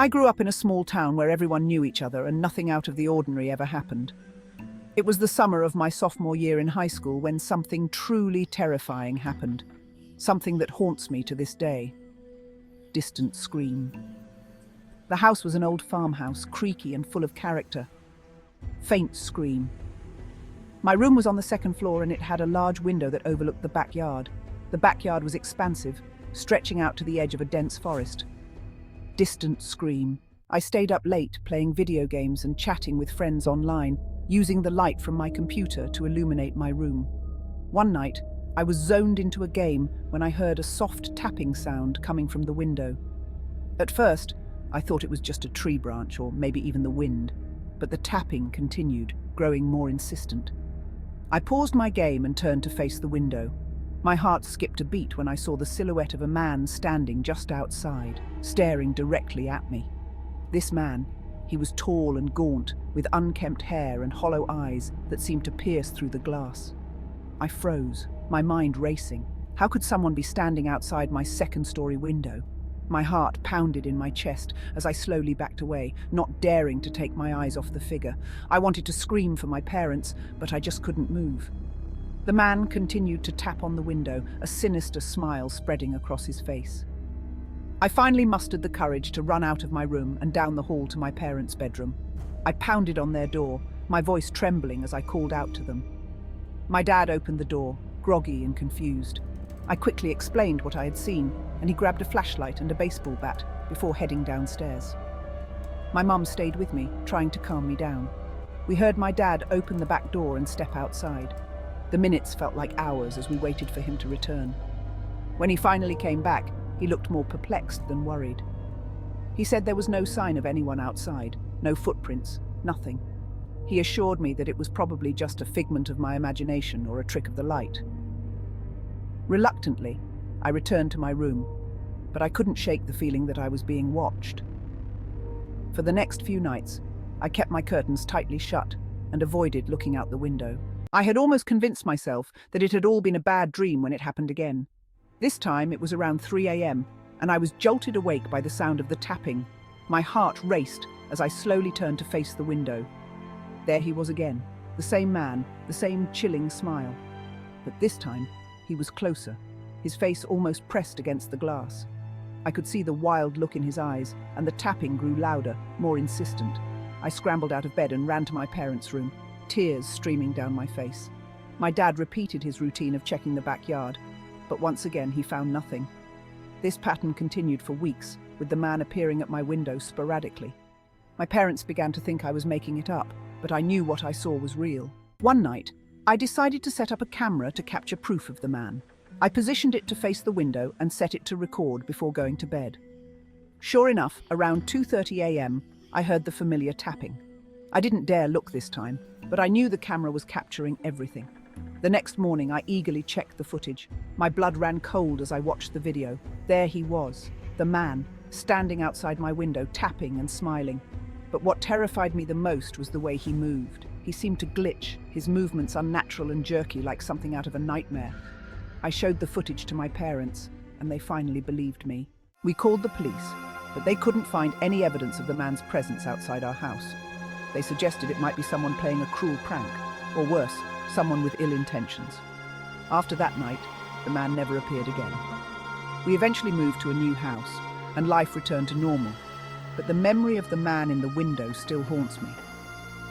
I grew up in a small town where everyone knew each other and nothing out of the ordinary ever happened. It was the summer of my sophomore year in high school when something truly terrifying happened. Something that haunts me to this day. Distant scream. The house was an old farmhouse, creaky and full of character. Faint scream. My room was on the second floor and it had a large window that overlooked the backyard. The backyard was expansive, stretching out to the edge of a dense forest. Distant scream. I stayed up late playing video games and chatting with friends online, using the light from my computer to illuminate my room. One night, I was zoned into a game when I heard a soft tapping sound coming from the window. At first, I thought it was just a tree branch or maybe even the wind, but the tapping continued, growing more insistent. I paused my game and turned to face the window. My heart skipped a beat when I saw the silhouette of a man standing just outside, staring directly at me. This man, he was tall and gaunt, with unkempt hair and hollow eyes that seemed to pierce through the glass. I froze, my mind racing. How could someone be standing outside my second-story window? My heart pounded in my chest as I slowly backed away, not daring to take my eyes off the figure. I wanted to scream for my parents, but I just couldn't move. The man continued to tap on the window, a sinister smile spreading across his face. I finally mustered the courage to run out of my room and down the hall to my parents' bedroom. I pounded on their door, my voice trembling as I called out to them. My dad opened the door, groggy and confused. I quickly explained what I had seen, and he grabbed a flashlight and a baseball bat before heading downstairs. My mum stayed with me, trying to calm me down. We heard my dad open the back door and step outside. The minutes felt like hours as we waited for him to return. When he finally came back, he looked more perplexed than worried. He said there was no sign of anyone outside, no footprints, nothing. He assured me that it was probably just a figment of my imagination or a trick of the light. Reluctantly, I returned to my room, but I couldn't shake the feeling that I was being watched. For the next few nights, I kept my curtains tightly shut and avoided looking out the window. I had almost convinced myself that it had all been a bad dream when it happened again. This time it was around 3 a.m., and I was jolted awake by the sound of the tapping. My heart raced as I slowly turned to face the window. There he was again, the same man, the same chilling smile. But this time, he was closer, his face almost pressed against the glass. I could see the wild look in his eyes, and the tapping grew louder, more insistent. I scrambled out of bed and ran to my parents' room, tears streaming down my face. My dad repeated his routine of checking the backyard, but once again he found nothing. This pattern continued for weeks, with the man appearing at my window sporadically. My parents began to think I was making it up, but I knew what I saw was real. One night, I decided to set up a camera to capture proof of the man. I positioned it to face the window and set it to record before going to bed. Sure enough, around 2:30 a.m., I heard the familiar tapping. I didn't dare look this time, but I knew the camera was capturing everything. The next morning, I eagerly checked the footage. My blood ran cold as I watched the video. There he was, the man, standing outside my window, tapping and smiling. But what terrified me the most was the way he moved. He seemed to glitch, his movements unnatural and jerky like something out of a nightmare. I showed the footage to my parents, and they finally believed me. We called the police, but they couldn't find any evidence of the man's presence outside our house. They suggested it might be someone playing a cruel prank, or worse, someone with ill intentions. After that night, the man never appeared again. We eventually moved to a new house, and life returned to normal, but the memory of the man in the window still haunts me.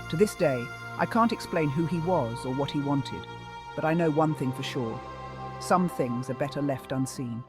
To this day, I can't explain who he was or what he wanted, but I know one thing for sure: some things are better left unseen.